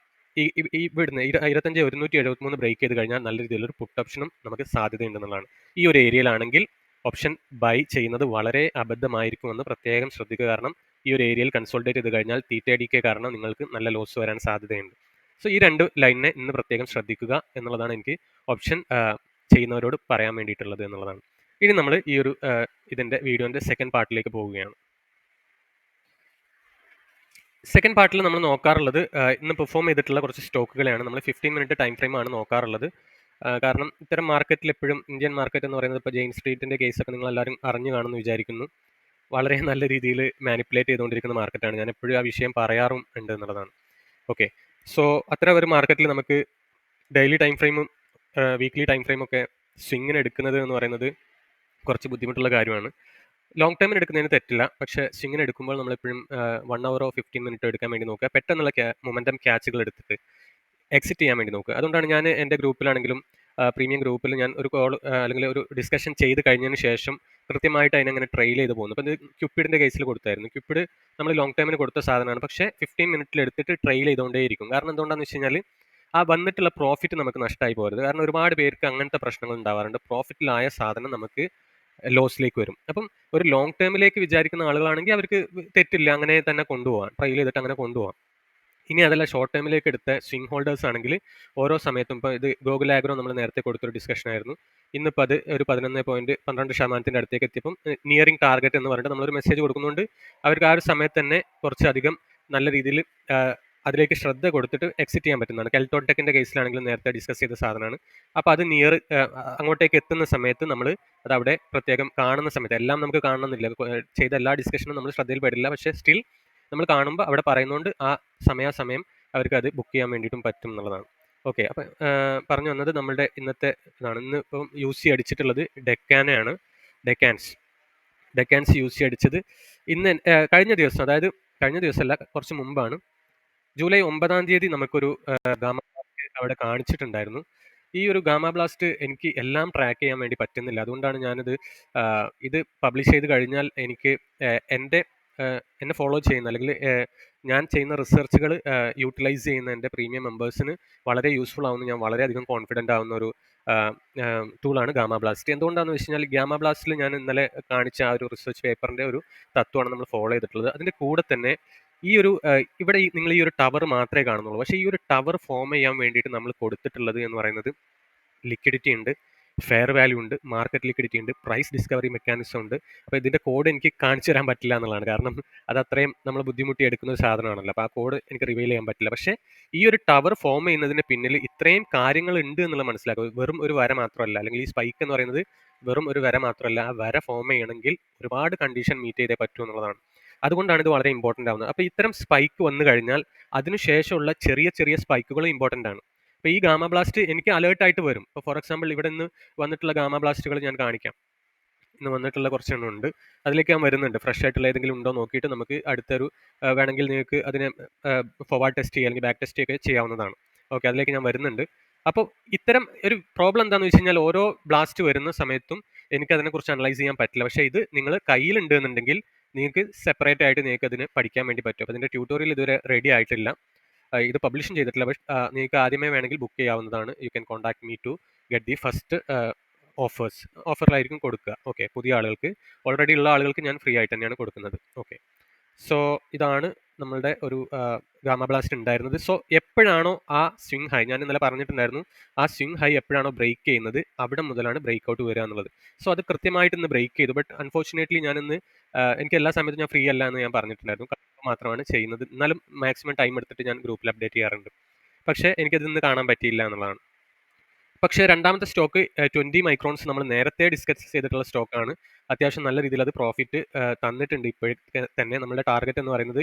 ഇവിടുന്ന് 25,173 ബ്രേക്ക് ചെയ്ത് കഴിഞ്ഞാൽ നല്ല രീതിയിലൊരു പുട്ട് ഓപ്ഷനും നമുക്ക് സാധ്യതയുണ്ടെന്നുള്ളതാണ്. ഈ ഒരു ഏരിയയിലാണെങ്കിൽ ഓപ്ഷൻ ബൈ ചെയ്യുന്നത് വളരെ അബദ്ധമായിരിക്കുമെന്ന് പ്രത്യേകം ശ്രദ്ധിക്കുക. കാരണം ഈ ഒരു ഏരിയയിൽ കൺസോൾഡേറ്റ് ചെയ്ത് കഴിഞ്ഞാൽ TTDK കാരണം നിങ്ങൾക്ക് നല്ല ലോസ് വരാൻ സാധ്യതയുണ്ട്. സോ ഈ രണ്ട് ലൈനിനെ ഇന്ന് പ്രത്യേകം ശ്രദ്ധിക്കുക എന്നുള്ളതാണ് എനിക്ക് ഓപ്ഷൻ ചെയ്യുന്നവരോട് പറയാൻ വേണ്ടിയിട്ടുള്ളത് എന്നുള്ളതാണ്. ഇനി നമ്മൾ ഈ ഒരു ഇതിന്റെ വീഡിയോന്റെ സെക്കൻഡ് പാർട്ടിലേക്ക് പോവുകയാണ്. സെക്കൻഡ് പാർട്ടിൽ നമ്മൾ നോക്കാറുള്ളത് ഇന്ന് പെർഫോം ചെയ്തിട്ടുള്ള കുറച്ച് സ്റ്റോക്കുകളെയാണ്. നമ്മൾ 15 മിനിറ്റ് ടൈം ഫ്രെയിം ആണ് നോക്കാറുള്ളത്. കാരണം ഇത്തരം മാർക്കറ്റിൽ എപ്പോഴും ഇന്ത്യൻ മാർക്കറ്റ് എന്ന് പറയുന്നത്, ഇപ്പോൾ ജെയിൻ സ്ട്രീറ്റിന്റെ കേസൊക്കെ നിങ്ങൾ എല്ലാവരും അറിഞ്ഞു കാണുമെന്ന് വിചാരിക്കുന്നു. വളരെ നല്ല രീതിയിൽ മാനിപ്പുലേറ്റ് ചെയ്തുകൊണ്ടിരിക്കുന്ന മാർക്കറ്റാണ്. ഞാൻ എപ്പോഴും ആ വിഷയം പറയാറും ഉണ്ട് എന്നുള്ളതാണ്. ഓക്കെ, സോ അത്തരം ഒരു മാർക്കറ്റിൽ നമുക്ക് ഡെയിലി ടൈം ഫ്രെയിമും വീക്ക്ലി ടൈം ഫ്രെയിമും ഒക്കെ സ്വിങ്ങിന് എടുക്കുന്നത് എന്ന് പറയുന്നത് കുറച്ച് ബുദ്ധിമുട്ടുള്ള കാര്യമാണ്. ലോങ് ടൈമിന് എടുക്കുന്നതിന് തെറ്റില്ല, പക്ഷേ സ്വിങ്ങിന് എടുക്കുമ്പോൾ നമ്മളെപ്പോഴും 1 hour 15 മിനിറ്റ് എടുക്കാൻ വേണ്ടി നോക്കുക. പെട്ടെന്നുള്ള മൊമെന്റം ക്യാച്ചുകൾ എടുത്തിട്ട് എക്സിറ്റ് ചെയ്യാൻ വേണ്ടി നോക്കുക. അതുകൊണ്ടാണ് ഞാൻ എൻ്റെ ഗ്രൂപ്പിലാണെങ്കിലും പ്രീമിയം ഗ്രൂപ്പിൽ ഞാൻ ഒരു കോൾ അല്ലെങ്കിൽ ഒരു ഡിസ്കഷൻ ചെയ്ത് കഴിഞ്ഞതിന് ശേഷം കൃത്യമായിട്ട് അതിനങ്ങനെ ട്രെയിൽ ചെയ്ത് പോകുന്നു. അപ്പോൾ ഇത് ക്യുപ്പിഡിൻ്റെ കേസിൽ കൊടുത്തായിരുന്നു. ക്യുപ്പിഡ് നമ്മൾ ലോങ് ടൈമിന് കൊടുത്ത സാധനമാണ്, പക്ഷേ 15 മിനിറ്റിൽ എടുത്തിട്ട് ട്രെയിൽ ചെയ്തുകൊണ്ടേയിരിക്കും. കാരണം എന്തുകൊണ്ടാണെന്ന് വെച്ച് കഴിഞ്ഞാൽ ആ വന്നിട്ടുള്ള പ്രോഫിറ്റ് നമുക്ക് നഷ്ടമായി പോകരുത്. കാരണം ഒരുപാട് പേർക്ക് അങ്ങനത്തെ പ്രശ്നങ്ങൾ ഉണ്ടാവാറുണ്ട്. പ്രോഫിറ്റിലായ സാധനം നമുക്ക് ലോസിലേക്ക് വരും. അപ്പം ഒരു ലോങ് ടേമിലേക്ക് വിചാരിക്കുന്ന ആളുകളാണെങ്കിൽ അവർക്ക് തെറ്റില്ല, അങ്ങനെ തന്നെ കൊണ്ടുപോകാം, ട്രയൽ ചെയ്തിട്ട് അങ്ങനെ കൊണ്ടുപോകാം. ഇനി അതല്ല, ഷോർട്ട് ടൈമിലേക്ക് എടുത്ത സ്വിംഗ് ഹോൾഡേഴ്സ് ആണെങ്കിൽ ഓരോ സമയത്തും, ഇപ്പോൾ ഇത് ഗോകുൽ ആഗ്രോ നമ്മൾ നേരത്തെ കൊടുത്തൊരു ഡിസ്കഷൻ ആയിരുന്നു. ഇന്നിപ്പോൾ അത് ഒരു 11.12% അടുത്തേക്ക് എത്തിയപ്പം നിയറിംഗ് ടാർഗറ്റ് എന്ന് പറഞ്ഞിട്ട് നമ്മളൊരു മെസ്സേജ് കൊടുക്കുന്നുണ്ട്. അവർക്ക് ആ ഒരു സമയത്ത് തന്നെ കുറച്ചധികം നല്ല രീതിയിൽ അതിലേക്ക് ശ്രദ്ധ കൊടുത്തിട്ട് എക്സിറ്റ് ചെയ്യാൻ പറ്റുന്നതാണ്. കെൽട്ടോടെക്കിൻ്റെ കേസിലാണെങ്കിലും നേരത്തെ ഡിസ്കസ് ചെയ്ത സാധനമാണ്. അപ്പോൾ അത് അങ്ങോട്ടേക്ക് എത്തുന്ന സമയത്ത് നമ്മൾ അത് അവിടെ പ്രത്യേകം കാണുന്ന സമയത്ത്, എല്ലാം നമുക്ക് കാണണമെന്നില്ല, ചെയ്ത എല്ലാ ഡിസ്കഷനും നമ്മൾ ശ്രദ്ധയിൽപ്പെടില്ല, പക്ഷേ സ്റ്റിൽ നമ്മൾ കാണുമ്പോൾ അവിടെ പറയുന്നതുകൊണ്ട് ആ സമയാസമയം അവർക്ക് അത് ബുക്ക് ചെയ്യാൻ വേണ്ടിയിട്ടും പറ്റും എന്നുള്ളതാണ്. ഓക്കെ, അപ്പം പറഞ്ഞു വന്നത് നമ്മളുടെ ഇന്നത്തെ ഇതാണ്. ഇന്ന് ഇപ്പം UC അടിച്ചിട്ടുള്ളത് ഡെക്കാനയാണ്. ഡെക്കാൻസ് UC അടിച്ചത് ഇന്ന് കഴിഞ്ഞ ദിവസം, അതായത് കഴിഞ്ഞ ദിവസമല്ല, കുറച്ച് മുമ്പാണ്, ജൂലൈ 9-ാം തീയതി നമുക്കൊരു ഗാമ ബ്ലാസ്റ്റ് അവിടെ കാണിച്ചിട്ടുണ്ടായിരുന്നു. ഈ ഒരു ഗാമ ബ്ലാസ്റ്റ് എനിക്ക് എല്ലാം ട്രാക്ക് ചെയ്യാൻ വേണ്ടി പറ്റുന്നില്ല. അതുകൊണ്ടാണ് ഞാനിത് ഇത് പബ്ലിഷ് ചെയ്ത് കഴിഞ്ഞാൽ എനിക്ക് എന്നെ ഫോളോ ചെയ്യുന്ന, അല്ലെങ്കിൽ ഞാൻ ചെയ്യുന്ന റിസർച്ചുകൾ യൂട്ടിലൈസ് ചെയ്യുന്ന എൻ്റെ പ്രീമിയം മെമ്പേഴ്സിന് വളരെ യൂസ്ഫുൾ ആവുന്ന, ഞാൻ വളരെയധികം കോൺഫിഡൻ്റ് ആവുന്ന ഒരു ടൂളാണ് ഗാമ ബ്ലാസ്റ്റ്. എന്തുകൊണ്ടാണെന്ന് വെച്ച് കഴിഞ്ഞാൽ ഗാമ ബ്ലാസ്റ്റിൽ ഞാൻ ഇന്നലെ കാണിച്ച ആ ഒരു റിസർച്ച് പേപ്പറിൻ്റെ ഒരു തത്വമാണ് നമ്മൾ ഫോളോ ചെയ്തിട്ടുള്ളത്. അതിൻ്റെ കൂടെ തന്നെ ഈ ഒരു ഇവിടെ നിങ്ങൾ ഈ ഒരു ടവർ മാത്രമേ കാണുന്നുള്ളൂ. പക്ഷേ ഈ ഒരു ടവർ ഫോം ചെയ്യാൻ വേണ്ടിയിട്ട് നമ്മൾ കൊടുത്തിട്ടുള്ളത് എന്ന് പറയുന്നത് ലിക്വിഡിറ്റി ഉണ്ട്, ഫെയർ വാല്യൂ ഉണ്ട്, മാർക്കറ്റ് ലിക്വിഡിറ്റി ഉണ്ട്, പ്രൈസ് ഡിസ്കവറി മെക്കാനിസം ഉണ്ട്. അപ്പോൾ ഇതിൻ്റെ കോഡ് എനിക്ക് കാണിച്ചു തരാൻ പറ്റില്ല എന്നുള്ളതാണ്. കാരണം അത് അത്രയും നമ്മൾ ബുദ്ധിമുട്ടി എടുക്കുന്ന ഒരു സാധനമാണല്ലോ. അപ്പോൾ ആ കോഡ് എനിക്ക് റിവീൽ ചെയ്യാൻ പറ്റില്ല. പക്ഷേ ഈ ഒരു ടവർ ഫോം ചെയ്യുന്നതിന് പിന്നിൽ ഇത്രയും കാര്യങ്ങൾ ഉണ്ട് എന്നുള്ളത് മനസ്സിലാക്കുക. വെറും ഒരു വര മാത്രമല്ല, അല്ലെങ്കിൽ ഈ സ്പൈക്ക് എന്ന് പറയുന്നത് വെറും ഒരു വര മാത്രമല്ല. ആ വര ഫോം ചെയ്യണമെങ്കിൽ ഒരുപാട് കണ്ടീഷൻ മീറ്റ് ചെയ്തേ പറ്റൂ എന്നുള്ളതാണ്. അതുകൊണ്ടാണ് ഇത് വളരെ ഇമ്പോർട്ടൻ്റ് ആവുന്നത്. അപ്പോൾ ഇത്തരം സ്പൈക്ക് വന്നു കഴിഞ്ഞാൽ അതിനുശേഷമുള്ള ചെറിയ ചെറിയ സ്പൈക്കുകൾ ഇമ്പോർട്ടൻ്റ് ആണ്. ഇപ്പോൾ ഈ ഗാമ ബ്ലാസ്റ്റ് എനിക്ക് അലേർട്ടായിട്ട് വരും. ഇപ്പോൾ ഫോർ എക്സാമ്പിൾ ഇവിടെ നിന്ന് വന്നിട്ടുള്ള ഗാമ ബ്ലാസ്റ്റുകൾ ഞാൻ കാണിക്കാം. ഇന്ന് വന്നിട്ടുള്ള കുറച്ചെണ്ണം ഉണ്ട്, അതിലേക്ക് ഞാൻ വരുന്നുണ്ട്. ഫ്രഷ് ആയിട്ടുള്ള ഏതെങ്കിലും ഉണ്ടോ നോക്കിയിട്ട് നമുക്ക് അടുത്തൊരു വേണമെങ്കിൽ നിങ്ങൾക്ക് അതിനെ ഫോർവേഡ് ടെസ്റ്റ് ചെയ്യുക അല്ലെങ്കിൽ ബാക്ക് ടെസ്റ്റ് ഒക്കെ ചെയ്യാവുന്നതാണ്. ഓക്കെ, അതിലേക്ക് ഞാൻ വരുന്നുണ്ട്. അപ്പോൾ ഇത്തരം ഒരു പ്രോബ്ലം എന്താണെന്ന് വെച്ച് കഴിഞ്ഞാൽ ഓരോ ബ്ലാസ്റ്റ് വരുന്ന സമയത്തും എനിക്ക് അതിനെക്കുറിച്ച് അനലൈസ് ചെയ്യാൻ പറ്റില്ല. പക്ഷേ ഇത് നിങ്ങൾ കയ്യിലുണ്ട് എന്നുണ്ടെങ്കിൽ നിങ്ങൾക്ക് സെപ്പറേറ്റ് ആയിട്ട് നിങ്ങൾക്ക് അതിന് പഠിക്കാൻ വേണ്ടി പറ്റും. അപ്പോൾ അതിൻ്റെ ട്യൂട്ടോറിയൽ ഇതുവരെ റെഡി ആയിട്ടില്ല. ഇത് പബ്ലിഷും ചെയ്തിട്ടില്ല. ബട്ട് നിങ്ങൾക്ക് ആദ്യമേ വേണമെങ്കിൽ ബുക്ക് ചെയ്യാവുന്നതാണ്. You can contact me to get the first ഓഫറിലായിരിക്കും കൊടുക്കുക. ഓക്കെ, പുതിയ ആളുകൾക്ക്. ഓൾറെഡി ഉള്ള ആളുകൾക്ക് ഞാൻ ഫ്രീ ആയിട്ട് തന്നെയാണ് കൊടുക്കുന്നത്. ഓക്കെ, സോ ഇതാണ് നമ്മളുടെ ഒരു ഗാമ ബ്ലാസ്റ്റ് ഉണ്ടായിരുന്നത്. സോ എപ്പോഴാണോ ആ സ്വിംഗ് ഹൈ, ഞാൻ ഇന്നലെ പറഞ്ഞിട്ടുണ്ടായിരുന്നു, ആ സ്വിംഗ് ഹൈ എപ്പോഴാണോ ബ്രേക്ക് ചെയ്യുന്നത് അവിടെ മുതലാണ് ബ്രേക്ക് ഔട്ട് വരിക എന്നുള്ളത്. സോ അത് കൃത്യമായിട്ട് ഇന്ന് ബ്രേക്ക് ചെയ്തു. ബട്ട് അൺഫോർച്ചുനേറ്റ്ലി ഞാനിന്ന് എനിക്ക് എല്ലാ സമയത്തും ഞാൻ ഫ്രീ അല്ല എന്ന് ഞാൻ പറഞ്ഞിട്ടുണ്ടായിരുന്നു. മാത്രമാണ് ചെയ്യുന്നത്. എന്നാലും മാക്സിമം ടൈം എടുത്തിട്ട് ഞാൻ ഗ്രൂപ്പിൽ അപ്ഡേറ്റ് ചെയ്യാറുണ്ട്. പക്ഷേ എനിക്കത് ഇന്ന് കാണാൻ പറ്റിയില്ല എന്നുള്ളതാണ്. പക്ഷേ രണ്ടാമത്തെ സ്റ്റോക്ക് 20 മൈക്രോൺസ് നമ്മൾ നേരത്തെ ഡിസ്കസ് ചെയ്തിട്ടുള്ള സ്റ്റോക്കാണ്. അത്യാവശ്യം നല്ല രീതിയിൽ അത് പ്രോഫിറ്റ് തന്നിട്ടുണ്ട്. ഇപ്പോഴത്തെ തന്നെ നമ്മുടെ ടാർഗറ്റ് എന്ന് പറയുന്നത്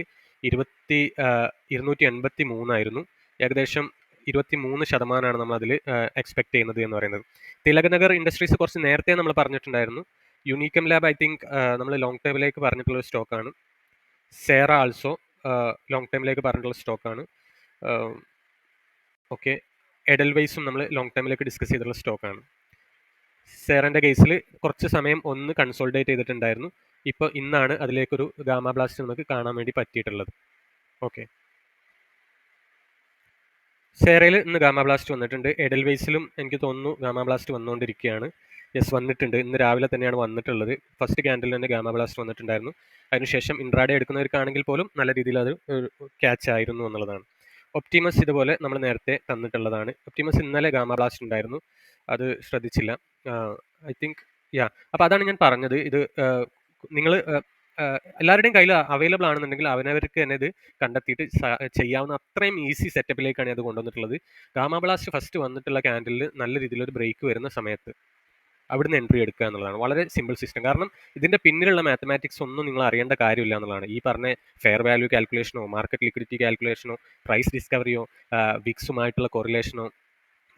283 ആയിരുന്നു. ഏകദേശം 23% നമ്മൾ അതിൽ എക്സ്പെക്ട് ചെയ്യുന്നത് എന്ന് പറയുന്നത്. തിലകനഗർ ഇൻഡസ്ട്രീസ് കുറച്ച് നേരത്തെ നമ്മൾ പറഞ്ഞിട്ടുണ്ടായിരുന്നു. യുണീക്കം ലാബ് ഐ തിങ്ക് നമ്മൾ ലോങ് ടേമിലേക്ക് പറഞ്ഞിട്ടുള്ള സ്റ്റോക്കാണ്. സേറ ആൾസോ ലോങ് ടൈമിലേക്ക് പറഞ്ഞിട്ടുള്ള സ്റ്റോക്കാണ്. ഓക്കെ, എഡൽവൈസും നമ്മൾ ലോങ് ടൈമിലേക്ക് ഡിസ്കസ് ചെയ്തിട്ടുള്ള സ്റ്റോക്കാണ്. സേറൻ്റെ കേസിൽ കുറച്ച് സമയം ഒന്ന് കൺസോൾഡേറ്റ് ചെയ്തിട്ടുണ്ടായിരുന്നു. ഇപ്പോൾ ഇന്നാണ് അതിലേക്കൊരു ഗാമ ബ്ലാസ്റ്റ് നമുക്ക് കാണാൻ വേണ്ടി പറ്റിയിട്ടുള്ളത്. ഓക്കെ, സേറയിൽ ഇന്ന് ഗാമ ബ്ലാസ്റ്റ് വന്നിട്ടുണ്ട്. എഡൽവൈസിലും എനിക്ക് തോന്നുന്നു ഗാമ ബ്ലാസ്റ്റ് വന്നുകൊണ്ടിരിക്കുകയാണ്. യെസ്, വന്നിട്ടുണ്ട്. ഇന്ന് രാവിലെ തന്നെയാണ് വന്നിട്ടുള്ളത്. ഫസ്റ്റ് ക്യാൻഡിൽ തന്നെ ഗാമ ബ്ലാസ്റ്റ് വന്നിട്ടുണ്ടായിരുന്നു. അതിനുശേഷം ഇൻട്രാഡേ എടുക്കുന്നവർക്കാണെങ്കിൽ പോലും നല്ല രീതിയിൽ അത് ക്യാച്ച് ആയിരുന്നു എന്നുള്ളതാണ്. ഒപ്റ്റിമസ് ഇതുപോലെ നമ്മൾ നേരത്തെ തന്നിട്ടുള്ളതാണ്. ഒപ്റ്റിമസ് ഇന്നലെ ഗാമ ബ്ലാസ്റ്റ് ഉണ്ടായിരുന്നു, അത് ശ്രദ്ധിച്ചില്ല. ഐ തിങ്ക് അപ്പോൾ അതാണ് ഞാൻ പറഞ്ഞത്. ഇത് നിങ്ങൾ എല്ലാവരുടെയും കയ്യിൽ അവൈലബിൾ ആണെന്നുണ്ടെങ്കിൽ അവനവർക്ക് തന്നെ ഇത് കണ്ടെത്തിയിട്ട് ചെയ്യാവുന്ന അത്രയും ഈസി സെറ്റപ്പിലേക്കാണ് അത് കൊണ്ടുവന്നിട്ടുള്ളത്. ഗാമ ബ്ലാസ്റ്റ് ഫസ്റ്റ് വന്നിട്ടുള്ള ക്യാൻഡിലിൽ നല്ല രീതിയിലൊരു ബ്രേക്ക് വരുന്ന സമയത്ത് അവിടുന്ന് എൻട്രി എടുക്കുക എന്നുള്ളതാണ്. വളരെ സിമ്പിൾ സിസ്റ്റം. കാരണം ഇതിൻ്റെ പിന്നിലുള്ള മാത്തമാറ്റിക്സ് ഒന്നും നിങ്ങൾ അറിയേണ്ട കാര്യമില്ല എന്നുള്ളതാണ്. ഈ പറഞ്ഞ ഫെയർ വാല്യൂ കാൽക്കുലേഷനോ മാർക്കറ്റ് ലിക്വിഡിറ്റി കാൽക്കുലേഷനോ പ്രൈസ് ഡിസ്കവറിയോ വിക്സുമായിട്ടുള്ള കൊറിലേഷനോ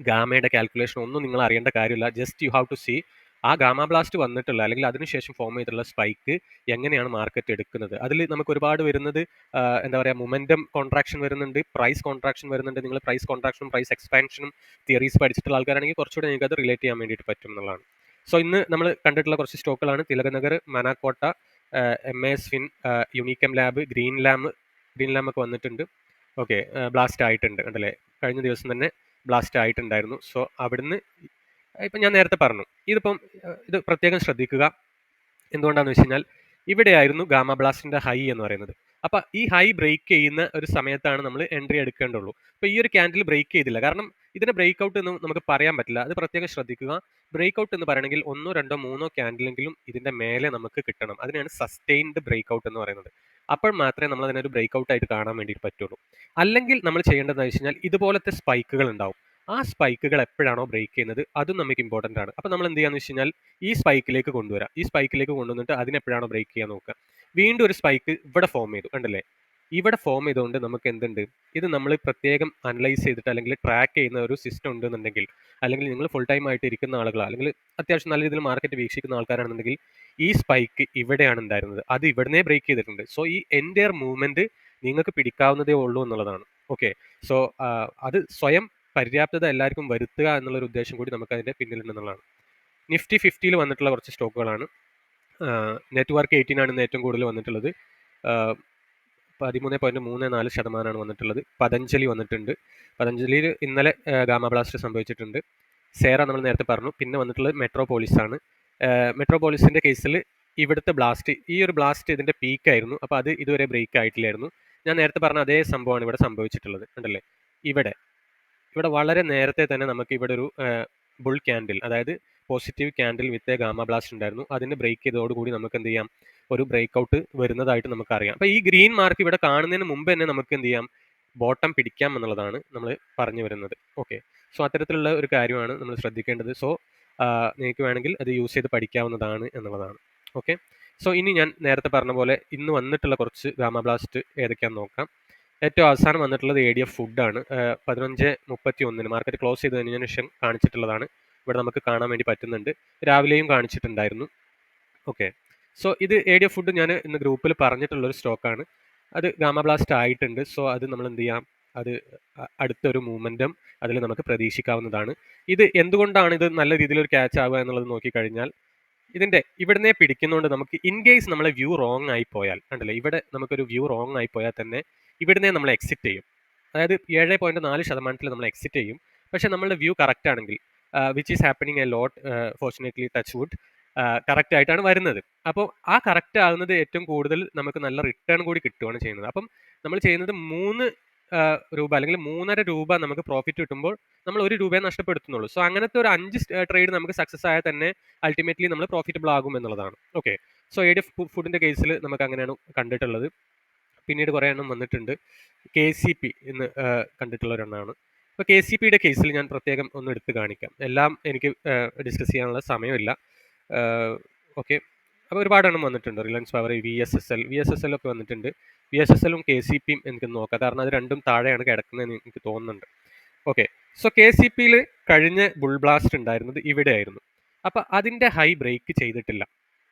ഗാമയുടെ കാൽക്കുലേഷനോ ഒന്നും നിങ്ങൾ അറിയേണ്ട കാര്യമില്ല. Just you have to see ആ ഗാമ ബ്ലാസ്റ്റ് വന്നിട്ടുള്ള അല്ലെങ്കിൽ അതിനുശേഷം ഫോം ചെയ്തിട്ടുള്ള സ്പൈക്ക് എങ്ങനെയാണ് മാർക്കറ്റ് എടുക്കുന്നത്. അതിൽ നമുക്ക് ഒരുപാട് വരുന്നത് എന്താ പറയുക, മൊമെൻറ്റം കോൺട്രാക്ഷൻ വരുന്നുണ്ട്, പ്രൈസ് കോൺട്രാക്ഷൻ വരുന്നുണ്ട്. നിങ്ങൾ പ്രൈസ് കോൺട്രാക്ഷനും പ്രൈസ് എക്സ്പാൻഷനും തിയറീസ് പഠിച്ചിട്ടുള്ള ആൾക്കാരാണെങ്കിൽ കുറച്ചുകൂടെ നിങ്ങൾക്ക് അത് റിലേറ്റ് ചെയ്യാൻ വേണ്ടിയിട്ട് പറ്റും എന്നുള്ളതാണ്. സോ ഇന്ന് നമ്മൾ കണ്ടിട്ടുള്ള കുറച്ച് സ്റ്റോക്കുകളാണ് തിലകനഗർ, മനാക്കോട്ട, MAS ഫിൻ, യുണീക്കം ലാബ്, ഗ്രീൻ ലാം ഒക്കെ വന്നിട്ടുണ്ട്. ഓക്കെ, ബ്ലാസ്റ്റ് ആയിട്ടുണ്ട് കണ്ടല്ലേ, കഴിഞ്ഞ ദിവസം തന്നെ ബ്ലാസ്റ്റ് ആയിട്ടുണ്ടായിരുന്നു. സോ അവിടുന്ന് ഇപ്പം ഞാൻ നേരത്തെ പറഞ്ഞു, ഇത് പ്രത്യേകം ശ്രദ്ധിക്കുക. എന്തുകൊണ്ടാണെന്ന് വെച്ച് കഴിഞ്ഞാൽ ഇവിടെയായിരുന്നു ഗാമ ബ്ലാസ്റ്റിൻ്റെ ഹൈ എന്ന് പറയുന്നത്. അപ്പോൾ ഈ ഹൈ ബ്രേക്ക് ചെയ്യുന്ന ഒരു സമയത്താണ് നമ്മൾ എൻട്രി എടുക്കേണ്ടുള്ളൂ. അപ്പോൾ ഈ ഒരു ക്യാൻഡിൽ ബ്രേക്ക് ചെയ്തില്ല. കാരണം ഇതിനെ ബ്രേക്ക് ഔട്ട് എന്ന് നമുക്ക് പറയാൻ പറ്റില്ല. അത് പ്രത്യേകം ശ്രദ്ധിക്കുക. ബ്രേക്ക് ഔട്ട് എന്ന് പറയണമെങ്കിൽ 1, 2, 3 ക്യാൻഡിലെങ്കിലും ഇതിൻ്റെ മേലെ നമുക്ക് കിട്ടണം. അതിനാണ് സസ്റ്റെയിൻഡ് ബ്രേക്ക് ഔട്ട് എന്ന് പറയുന്നത്. അപ്പോൾ മാത്രമേ നമ്മൾ അതിനൊരു ബ്രേക്ക് ഔട്ട് ആയിട്ട് കാണാൻ വേണ്ടിയിട്ട് പറ്റുള്ളൂ. അല്ലെങ്കിൽ നമ്മൾ ചെയ്യേണ്ടതെന്ന് വെച്ച് കഴിഞ്ഞാൽ ഇതുപോലത്തെ സ്പൈക്കുകൾ ഉണ്ടാവും. ആ സ്പൈക്കുകൾ എപ്പോഴാണോ ബ്രേക്ക് ചെയ്യുന്നത് അതും നമുക്ക് ഇമ്പോർട്ടൻ്റ് ആണ്. അപ്പോൾ നമ്മൾ എന്ത് ചെയ്യാന്ന് വെച്ച് കഴിഞ്ഞാൽ ഈ സ്പൈക്കിലേക്ക് കൊണ്ടുവരാം. ഈ സ്പൈക്കിലേക്ക് കൊണ്ടുവന്നിട്ട് അതിനെപ്പോഴാണോ ബ്രേക്ക് ചെയ്യാൻ നോക്കുക. വീണ്ടും ഒരു സ്പൈക്ക് ഇവിടെ ഫോം ചെയ്തു കണ്ടല്ലേ, ഇവിടെ ഫോം ചെയ്തുകൊണ്ട് നമുക്ക് എന്തുണ്ട്, ഇത് നമ്മൾ പ്രത്യേകം അനലൈസ് ചെയ്തിട്ട് അല്ലെങ്കിൽ ട്രാക്ക് ചെയ്യുന്ന ഒരു സിസ്റ്റം ഉണ്ടെന്നുണ്ടെങ്കിൽ, അല്ലെങ്കിൽ നിങ്ങൾ ഫുൾ ടൈം ആയിട്ട് ഇരിക്കുന്ന ആളുകളോ അല്ലെങ്കിൽ അത്യാവശ്യം നല്ല രീതിയിൽ മാർക്കറ്റ് വീക്ഷിക്കുന്ന ആൾക്കാരാണെന്നുണ്ടെങ്കിൽ ഈ സ്പൈക്ക് ഇവിടെയാണ് ഉണ്ടായിരുന്നത്, അത് ഇവിടുന്നേ ബ്രേക്ക് ചെയ്തിട്ടുണ്ട്. സോ ഈ എൻ്റയർ മൂവ്മെൻറ്റ് നിങ്ങൾക്ക് പിടിക്കാവുന്നതേ ഉള്ളൂ എന്നുള്ളതാണ്. ഓക്കെ, സോ അത് സ്വയം പര്യാപ്തത എല്ലാവർക്കും വരുത്തുക എന്നുള്ളൊരു ഉദ്ദേശം കൂടി നമുക്ക് അതിൻ്റെ പിന്നിലുണ്ടെന്നുള്ളതാണ്. നിഫ്റ്റി 50 വന്നിട്ടുള്ള കുറച്ച് സ്റ്റോക്കുകളാണ്. നെറ്റ്വർക്ക് 18 ആണ് ഇന്ന് ഏറ്റവും കൂടുതൽ വന്നിട്ടുള്ളത്. 13.34% വന്നിട്ടുള്ളത്. പതഞ്ജലി വന്നിട്ടുണ്ട്. പതഞ്ജലിയിൽ ഇന്നലെ ഗാമ ബ്ലാസ്റ്റ് സംഭവിച്ചിട്ടുണ്ട്. സേറ നമ്മൾ നേരത്തെ പറഞ്ഞു. പിന്നെ വന്നിട്ടുള്ളത് മെട്രോപോളിസ് ആണ്. മെട്രോപോളിസിൻ്റെ കേസിൽ ഇവിടുത്തെ ബ്ലാസ്റ്റ്, ഈ ഒരു ബ്ലാസ്റ്റ് ഇതിൻ്റെ പീക്കായിരുന്നു. അപ്പോൾ അത് ഇതുവരെ ബ്രേക്ക് ആയിട്ടില്ലായിരുന്നു. ഞാൻ നേരത്തെ പറഞ്ഞ അതേ സംഭവമാണ് ഇവിടെ സംഭവിച്ചിട്ടുള്ളത് കണ്ടല്ലേ. ഇവിടെ വളരെ നേരത്തെ തന്നെ നമുക്ക് ഇവിടെ ഒരു ബുൾ ക്യാൻഡിൽ, അതായത് പോസിറ്റീവ് ക്യാൻഡിൽ വിത്ത് ഗാമ ബ്ലാസ്റ്റ് ഉണ്ടായിരുന്നു. അതിന് ബ്രേക്ക് ചെയ്തതോടുകൂടി നമുക്ക് എന്ത് ചെയ്യാം, ഒരു ബ്രേക്ക് ഔട്ട് വരുന്നതായിട്ട് നമുക്കറിയാം. അപ്പോൾ ഈ ഗ്രീൻ മാർക്ക് ഇവിടെ കാണുന്നതിന് മുമ്പ് തന്നെ നമുക്ക് എന്ത് ചെയ്യാം, ബോട്ടം പിടിക്കാം എന്നുള്ളതാണ് നമ്മൾ പറഞ്ഞു വരുന്നത്. ഓക്കെ, സോ അത്തരത്തിലുള്ള ഒരു കാര്യമാണ് നമ്മൾ ശ്രദ്ധിക്കേണ്ടത്. സോ നിങ്ങൾക്ക് വേണമെങ്കിൽ അത് യൂസ് ചെയ്ത് പഠിക്കാവുന്നതാണ് എന്നുള്ളതാണ്. ഓക്കെ, സോ ഇനി ഞാൻ നേരത്തെ പറഞ്ഞ പോലെ ഇന്ന് വന്നിട്ടുള്ള കുറച്ച് ഗാമ ബ്ലാസ്റ്റ് ഏതൊക്കെയാണെന്ന് നോക്കാം. ഏറ്റവും അവസാനം വന്നിട്ടുള്ളത് ADF ഫുഡാണ്. 15:31 മാർക്കറ്റ് ക്ലോസ് ചെയ്ത് കഴിഞ്ഞതിന് ശേഷം കാണിച്ചിട്ടുള്ളതാണ്. ഇവിടെ നമുക്ക് കാണാൻ വേണ്ടി പറ്റുന്നുണ്ട്. രാവിലെയും കാണിച്ചിട്ടുണ്ടായിരുന്നു. ഓക്കെ, സോ ഇത് ADF ഫുഡ് ഞാൻ ഇന്ന് ഗ്രൂപ്പിൽ പറഞ്ഞിട്ടുള്ളൊരു സ്റ്റോക്കാണ്. അത് ഗാമ ബ്ലാസ്റ്റ് ആയിട്ടുണ്ട്. സോ അത് നമ്മൾ എന്ത് ചെയ്യാം, അത് അടുത്തൊരു മൂവ്മെൻറ്റും അതിൽ നമുക്ക് പ്രതീക്ഷിക്കാവുന്നതാണ്. ഇത് എന്തുകൊണ്ടാണ് ഇത് നല്ല രീതിയിൽ ഒരു ക്യാച്ച് ആവുക എന്നുള്ളത് നോക്കിക്കഴിഞ്ഞാൽ ഇതിൻ്റെ ഇവിടുന്നേ പിടിക്കുന്നതുകൊണ്ട് നമുക്ക് ഇൻ കേസ് നമ്മളെ വ്യൂ റോങ് ആയി പോയാൽ കണ്ടല്ലേ, ഇവിടെ നമുക്കൊരു വ്യൂ റോങ് ആയി പോയാൽ തന്നെ ഇവിടുന്നേ നമ്മൾ എക്സിറ്റ് ചെയ്യും. അതായത് 7.4% നമ്മൾ എക്സിറ്റ് ചെയ്യും. പക്ഷേ നമ്മളുടെ വ്യൂ കറക്റ്റ് ആണെങ്കിൽ which is happening a lot ഫോർച്യുനേറ്റ്ലി touch wood correct ആയിട്ടാണ് വരുന്നത്. അപ്പോൾ ആ കറക്റ്റ് ആകുന്നത് ഏറ്റവും കൂടുതൽ നമുക്ക് നല്ല റിട്ടേൺ കൂടി കിട്ടുകയാണ് ചെയ്യുന്നത്. അപ്പം നമ്മൾ ചെയ്യുന്നത് 3 രൂപ അല്ലെങ്കിൽ 3.5 രൂപ നമുക്ക് പ്രോഫിറ്റ് കിട്ടുമ്പോൾ നമ്മൾ 1 രൂപയെ നഷ്ടപ്പെടുത്തുന്നുള്ളൂ. സോ അങ്ങനത്തെ ഒരു 5 ട്രേഡ് നമുക്ക് സക്സസ് ആയാൽ തന്നെ അൾട്ടിമേറ്റ്ലി നമ്മൾ പ്രോഫിറ്റബിൾ ആകും എന്നുള്ളതാണ്. ഓക്കെ. സോ ADF ഫുഡിന്റെ കേസിൽ നമുക്ക് അങ്ങനെയാണ് കണ്ടിട്ടുള്ളത്. പിന്നീട് കുറേ എണ്ണം വന്നിട്ടുണ്ട്. KCP എന്ന് കണ്ടിട്ടുള്ള ഒരെണ്ണമാണ്. അപ്പോൾ KCPയുടെ കേസിൽ ഞാൻ പ്രത്യേകം ഒന്ന് എടുത്ത് കാണിക്കാം. എല്ലാം എനിക്ക് ഡിസ്കസ് ചെയ്യാനുള്ള സമയമില്ല. ഓക്കെ. അപ്പോൾ ഒരുപാട് എണ്ണം വന്നിട്ടുണ്ട്. റിലയൻസ് പവർ, VSSL ഒക്കെ വന്നിട്ടുണ്ട്. VSSL ഉം KCPയും എനിക്ക് നോക്കാം. കാരണം അത് രണ്ടും താഴെയാണ് കിടക്കുന്നതെന്ന് എനിക്ക് തോന്നുന്നുണ്ട്. ഓക്കെ. സോ KCPയിൽ കഴിഞ്ഞ ബുൾ ബ്ലാസ്റ്റ് ഉണ്ടായിരുന്നത് ഇവിടെയായിരുന്നു. അപ്പോൾ അതിൻ്റെ ഹൈ ബ്രേക്ക് ചെയ്തിട്ടില്ല.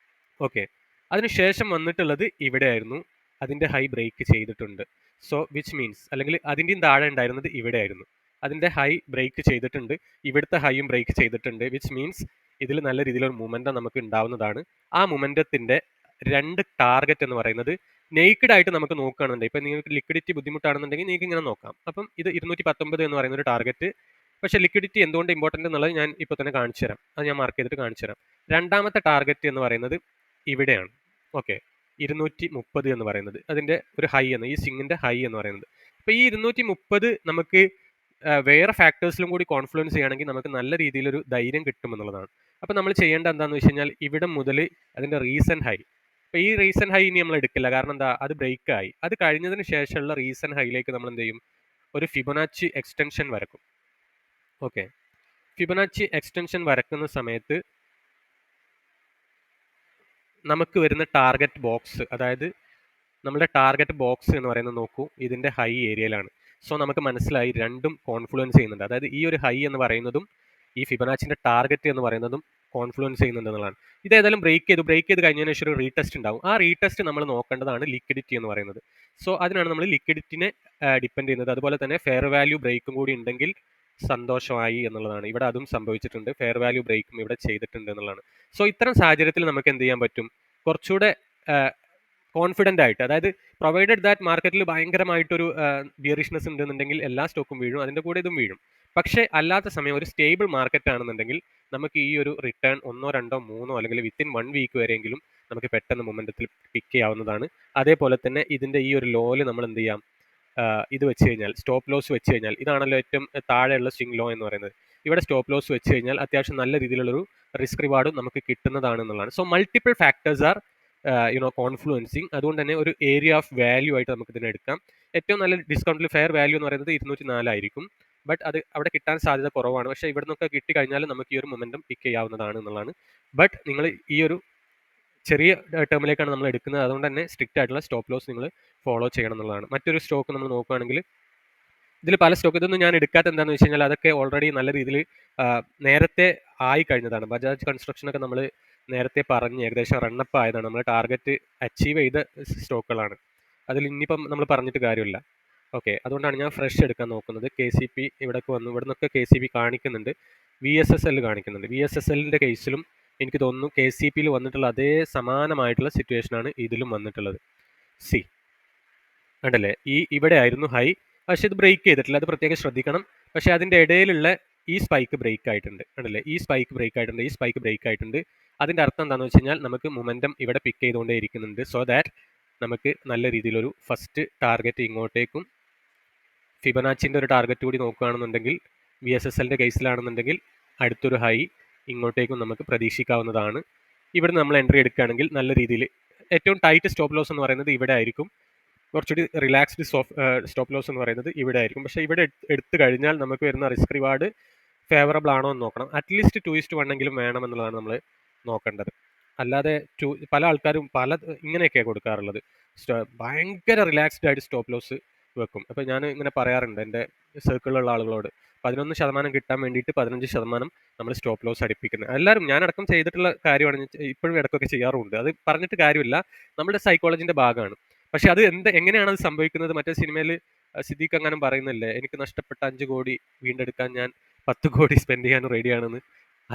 ഓക്കെ. അതിനുശേഷം വന്നിട്ടുള്ളത് ഇവിടെയായിരുന്നു. അതിൻ്റെ ഹൈ ബ്രേക്ക് ചെയ്തിട്ടുണ്ട്. സോ വിച്ച് മീൻസ് അല്ലെങ്കിൽ അതിൻ്റെയും താഴെ ഉണ്ടായിരുന്നത് ഇവിടെയായിരുന്നു. അതിൻ്റെ ഹൈ ബ്രേക്ക് ചെയ്തിട്ടുണ്ട്. ഇവിടുത്തെ ഹൈയും ബ്രേക്ക് ചെയ്തിട്ടുണ്ട്. വിച്ച് മീൻസ് ഇതിൽ നല്ല രീതിയിലൊരു മൊമെൻറ്റം നമുക്ക് ഉണ്ടാവുന്നതാണ്. ആ മൊമെൻറ്റത്തിൻ്റെ 2 ടാർഗറ്റ് എന്ന് പറയുന്നത് നെയ്ക്കഡ് ആയിട്ട് നമുക്ക് നോക്കുകയാണെന്നുണ്ടെങ്കിൽ ഇപ്പം നിങ്ങൾക്ക് ലിക്വിഡിറ്റി ബുദ്ധിമുട്ടാണെന്നുണ്ടെങ്കിൽ നിങ്ങൾക്ക് ഇങ്ങനെ നോക്കാം. അപ്പം ഇത് 219 എന്ന് പറയുന്ന ഒരു ടാർഗറ്റ്. പക്ഷേ ലിക്വിഡിറ്റി എന്തുകൊണ്ട് ഇമ്പോർട്ടൻ്റ് എന്നുള്ളത് ഞാൻ ഇപ്പോൾ തന്നെ കാണിച്ചു തരാം. അത് ഞാൻ മാർക്ക് ചെയ്തിട്ട് കാണിച്ചു തരാം. രണ്ടാമത്തെ ടാർഗറ്റ് എന്ന് പറയുന്നത് ഇവിടെയാണ്. ഓക്കെ. 230 എന്ന് പറയുന്നത് അതിൻ്റെ ഒരു ഹൈ എന്ന്, ഈ സ്വിങ്ങിൻ്റെ ഹൈ എന്ന് പറയുന്നത്. അപ്പോൾ ഈ 230 നമുക്ക് വേറെ ഫാക്ടേഴ്സിലും കൂടി കോൺഫ്ലുവൻസ് ചെയ്യുകയാണെങ്കിൽ നമുക്ക് നല്ല രീതിയിലൊരു ധൈര്യം കിട്ടുമെന്നുള്ളതാണ്. അപ്പോൾ നമ്മൾ ചെയ്യേണ്ട എന്താണെന്ന് വെച്ച് കഴിഞ്ഞാൽ ഇവിടെ മുതൽ അതിൻ്റെ റീസെൻറ്റ് ഹൈ, അപ്പോൾ ഈ റീസെൻറ്റ് ഹൈ ഇനി നമ്മൾ എടുക്കില്ല. കാരണം എന്താ, അത് ബ്രേക്ക് ആയി. അത് കഴിഞ്ഞതിന് ശേഷമുള്ള റീസെൻറ്റ് ഹൈയിലേക്ക് നമ്മൾ എന്ത് ചെയ്യും, ഒരു ഫിബൊനാച്ചി എക്സ്റ്റൻഷൻ വരക്കും. ഓക്കെ. ഫിബൊനാച്ചി എക്സ്റ്റൻഷൻ വരക്കുന്ന സമയത്ത് നമുക്ക് വരുന്ന ടാർഗറ്റ് ബോക്സ്, അതായത് നമ്മുടെ ടാർഗറ്റ് ബോക്സ് എന്ന് പറയുന്നത് നോക്കൂ, ഇതിൻ്റെ ഹൈ ഏരിയയിലാണ്. സോ നമുക്ക് മനസ്സിലായി രണ്ടും കോൺഫ്ലുവൻസ് ചെയ്യുന്നുണ്ട്. അതായത് ഈ ഒരു ഹൈ എന്ന് പറയുന്നതും ഈ ഫിബൊനാച്ചിൻ്റെ ടാർഗറ്റ് എന്ന് പറയുന്നതും കോൺഫ്ലുവൻസ് ചെയ്യുന്നുണ്ട് എന്നുള്ളതാണ്. ഇതേതായാലും ബ്രേക്ക് ചെയ്ത് കഴിഞ്ഞതിന് ശേഷം ഒരു റീടെസ്റ്റ് ഉണ്ടാവും. ആ റീടെസ്റ്റ് നമ്മൾ നോക്കേണ്ടതാണ് ലിക്വിഡിറ്റി എന്ന് പറയുന്നത്. സോ അതിനാണ് നമ്മൾ ലിക്വിഡിറ്റിനെ ഡിപ്പെൻഡ് ചെയ്യുന്നത്. അതുപോലെ തന്നെ ഫെയർ വാല്യൂ ബ്രേക്കും കൂടി ഉണ്ടെങ്കിൽ സന്തോഷമായി എന്നുള്ളതാണ്. ഇവിടെ അതും സംഭവിച്ചിട്ടുണ്ട്. ഫെയർ വാല്യൂ ബ്രേക്കും ഇവിടെ ചെയ്തിട്ടുണ്ട് എന്നുള്ളതാണ്. സോ ഇത്തരം സാഹചര്യത്തിൽ നമുക്ക് എന്ത് ചെയ്യാൻ പറ്റും, കുറച്ചുകൂടെ കോൺഫിഡൻ്റ് ആയിട്ട്, അതായത് പ്രൊവൈഡഡ് ദാറ്റ് മാർക്കറ്റിൽ ഭയങ്കരമായിട്ടൊരു ബിയറിഷ്നെസ് ഉണ്ടെന്നുണ്ടെങ്കിൽ എല്ലാ സ്റ്റോക്കും വീഴും, അതിൻ്റെ കൂടെ ഇതും വീഴും. പക്ഷേ അല്ലാത്ത സമയം ഒരു സ്റ്റേബിൾ മാർക്കറ്റ് ആണെന്നുണ്ടെങ്കിൽ നമുക്ക് ഈ ഒരു റിട്ടേൺ 1, 2, 3 അല്ലെങ്കിൽ വിത്തിൻ 1 വീക്ക് വരെയെങ്കിലും നമുക്ക് പെട്ടെന്ന് മൊമെൻറ്റത്തിൽ പിക്ക് ചെയ്യാവുന്നതാണ്. അതേപോലെ തന്നെ ഇതിൻ്റെ ഈ ഒരു ലോയിൽ നമ്മൾ എന്ത് ചെയ്യാം, ഇത് വെച്ച് കഴിഞ്ഞാൽ, സ്റ്റോപ്പ് ലോസ് വെച്ച് കഴിഞ്ഞാൽ, ഇതാണല്ലോ ഏറ്റവും താഴെയുള്ള സ്വിംഗ് ലോ എന്ന് പറയുന്നത്. ഇവിടെ സ്റ്റോപ്പ് ലോസ് വെച്ച് കഴിഞ്ഞാൽ അത്യാവശ്യം നല്ല രീതിയിലുള്ളൊരു റിസ്ക് റിവാർഡും നമുക്ക് കിട്ടുന്നതാണ് എന്നുള്ളതാണ്. So multiple factors are confluencing. അതുകൊണ്ട് തന്നെ ഒരു ഏരിയ ഓഫ് വാല്യൂ ആയിട്ട് നമുക്ക് ഇതിനെ എടുക്കാം. ഏറ്റവും നല്ല ഡിസ്കൗണ്ടിൽ ഫെയർ വാല്യൂ എന്ന് പറയുന്നത് 204 ആയിരിക്കും. ബട്ട് അത് അവിടെ കിട്ടാൻ സാധ്യത കുറവാണ്. പക്ഷേ ഇവിടെ നിന്നൊക്കെ കിട്ടിക്കഴിഞ്ഞാൽ നമുക്ക് ഈ ഒരു മൊമെൻറ്റം പിക്ക് ചെയ്യാവുന്നതാണ് എന്നുള്ളതാണ്. ബട്ട് നിങ്ങൾ ഈ ഒരു ചെറിയ ടേമിലേക്കാണ് നമ്മൾ എടുക്കുന്നത്. അതുകൊണ്ട് തന്നെ സ്ട്രിക്റ്റ് ആയിട്ടുള്ള സ്റ്റോപ്പ് ലോസ് നിങ്ങൾ ഫോളോ ചെയ്യണം എന്നുള്ളതാണ്. മറ്റൊരു സ്റ്റോക്ക് നമ്മൾ നോക്കുകയാണെങ്കിൽ ഇതിൽ പല സ്റ്റോക്ക്, ഇതൊന്നും ഞാൻ എടുക്കാത്ത എന്താണെന്ന് വെച്ച് കഴിഞ്ഞാൽ അതൊക്കെ ഓൾറെഡി നല്ല രീതിയിൽ നേരത്തെ ആയി കഴിഞ്ഞതാണ്. ബജാജ് കൺസ്ട്രക്ഷനൊക്കെ നമ്മൾ നേരത്തെ പറഞ്ഞ് ഏകദേശം റണ്ണപ്പ് ആയതാണ്. നമ്മൾ ടാർഗറ്റ് അച്ചീവ് ചെയ്ത സ്റ്റോക്കുകളാണ്. അതിൽ ഇനിയിപ്പം നമ്മൾ പറഞ്ഞിട്ട് കാര്യമില്ല. ഓക്കെ. അതുകൊണ്ടാണ് ഞാൻ ഫ്രഷ് എടുക്കാൻ നോക്കുന്നത്. KCP ഇവിടേക്ക് വന്നു. ഇവിടെ നിന്നൊക്കെ KCP കാണിക്കുന്നുണ്ട്, VSSL കാണിക്കുന്നുണ്ട്. VSSLൻ്റെ കേസിലും എനിക്ക് തോന്നുന്നു KCPയിൽ വന്നിട്ടുള്ള അതേ സമാനമായിട്ടുള്ള സിറ്റുവേഷനാണ് ഇതിലും വന്നിട്ടുള്ളത്. കണ്ടല്ലേ, ഇവിടെ ആയിരുന്നു ഹൈ, പക്ഷേ ഇത് ബ്രേക്ക് ചെയ്തിട്ടില്ല. അത് പ്രത്യേകം ശ്രദ്ധിക്കണം. പക്ഷേ അതിൻ്റെ ഇടയിലുള്ള ഈ സ്പൈക്ക് ബ്രേക്ക് ആയിട്ടുണ്ട്. കണ്ടല്ലേ, ഈ സ്പൈക്ക് ബ്രേക്ക് ആയിട്ടുണ്ട്, ഈ സ്പൈക്ക് ബ്രേക്ക് ആയിട്ടുണ്ട്. അതിൻ്റെ അർത്ഥം എന്താണെന്ന് വെച്ച് കഴിഞ്ഞാൽ നമുക്ക് മൊമെൻറ്റം ഇവിടെ പിക്ക് ചെയ്തുകൊണ്ടേ ഇരിക്കുന്നുണ്ട്. സോ ദാറ്റ് നമുക്ക് നല്ല രീതിയിലൊരു ഫസ്റ്റ് ടാർഗറ്റ് ഇങ്ങോട്ടേക്കും, ഫിബനാച്ചിൻ്റെ ഒരു ടാർഗറ്റ് കൂടി നോക്കുകയാണെന്നുണ്ടെങ്കിൽ, VSSLൻ്റെ കേസിലാണെന്നുണ്ടെങ്കിൽ അടുത്തൊരു ഹൈ ഇങ്ങോട്ടേക്കും നമുക്ക് പ്രതീക്ഷിക്കാവുന്നതാണ്. ഇവിടെ നമ്മൾ എൻട്രി എടുക്കുകയാണെങ്കിൽ നല്ല രീതിയിൽ ഏറ്റവും ടൈറ്റ് സ്റ്റോപ്പ് ലോസ് എന്ന് പറയുന്നത് ഇവിടെ ആയിരിക്കും. കുറച്ചുകൂടി റിലാക്സ്ഡ് സ്റ്റോപ്പ് ലോസ് എന്ന് പറയുന്നത് ഇവിടെ ആയിരിക്കും. പക്ഷേ ഇവിടെ എടുത്തു കഴിഞ്ഞാൽ നമുക്ക് വരുന്ന റിസ്ക് റിവാർഡ് ഫേവറബിൾ ആണോ എന്ന് നോക്കണം. അറ്റ്ലീസ്റ്റ് 2:1 എങ്കിലും വേണമെന്നുള്ളതാണ് നമ്മൾ നോക്കേണ്ടത്. അല്ലാതെ പല ആൾക്കാരും ഇങ്ങനെയൊക്കെയാണ് കൊടുക്കാറുള്ളത്. ഭയങ്കര റിലാക്സ്ഡ് ആയിട്ട് സ്റ്റോപ്പ് ലോസ് വെക്കും. അപ്പോൾ ഞാൻ ഇങ്ങനെ പറയാറുണ്ട് എൻ്റെ സർക്കിളിലുള്ള ആളുകളോട്, 11% കിട്ടാൻ വേണ്ടിയിട്ട് 15% നമ്മൾ സ്റ്റോപ്പ് ലോസ് അടിപ്പിക്കുന്നത്. എല്ലാവരും, ഞാനടക്കം ചെയ്തിട്ടുള്ള കാര്യമാണ്, ഇപ്പോഴും ഇടയ്ക്കൊക്കെ ചെയ്യാറുമുണ്ട്. അത് പറഞ്ഞിട്ട് കാര്യമില്ല, നമ്മുടെ സൈക്കോളജിൻ്റെ ഭാഗമാണ്. പക്ഷെ അത് എങ്ങനെയാണ് അത് സംഭവിക്കുന്നത്? മറ്റേ സിനിമയിൽ സിദ്ദീഖ് അങ്ങനെ പറയുന്നില്ലേ, എനിക്ക് നഷ്ടപ്പെട്ട 5 കോടി വീണ്ടെടുക്കാൻ ഞാൻ 10 കോടി സ്പെൻഡ് ചെയ്യാൻ റെഡിയാണെന്ന്.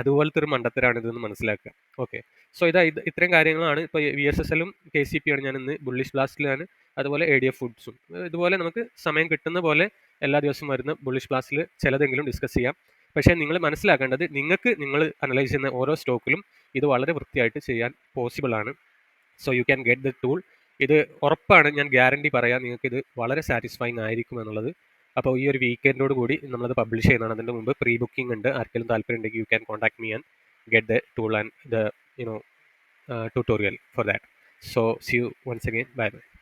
അതുപോലത്തെ ഒരു മണ്ടത്തരാണ് ഇതെന്ന് മനസ്സിലാക്കുക. ഓക്കെ. സോ ഇത്രയും കാര്യങ്ങളാണ്. ഇപ്പോൾ VSSLും KCP ആണ് ഞാൻ ഇന്ന് ബുള്ളിഷ് ബ്ലാസ്റ്റിലാണ്. അതുപോലെ ADF ഫുഡ്സും. ഇതുപോലെ നമുക്ക് സമയം കിട്ടുന്ന പോലെ എല്ലാ ദിവസവും വരുന്ന ബുള്ളിഷ് ക്ലാസ്സിൽ ചിലതെങ്കിലും ഡിസ്കസ് ചെയ്യാം. പക്ഷേ നിങ്ങൾ മനസ്സിലാക്കേണ്ടത് നിങ്ങൾ അനലൈസ് ചെയ്യുന്ന ഓരോ സ്റ്റോക്കിലും ഇത് വളരെ വൃത്തിയായിട്ട് ചെയ്യാൻ പോസിബിൾ ആണ്. So you can get the tool. ഇത് ഉറപ്പാണ്, ഞാൻ ഗ്യാരണ്ടി പറയാം, നിങ്ങൾക്ക് ഇത് വളരെ സാറ്റിസ്ഫൈങ് ആയിരിക്കും എന്നുള്ളത്. അപ്പോൾ ഈ ഒരു വീക്കെൻഡോട് കൂടി നമ്മളത് പബ്ലിഷ് ചെയ്യുന്നതാണ്. അതിൻ്റെ മുമ്പ് പ്രീ ബുക്കിംഗ് ഉണ്ട്. ആർക്കെങ്കിലും താല്പര്യം ഉണ്ടെങ്കിൽ U can contact me and get the tool and the tutorial for that. So see you once again. Bye bye.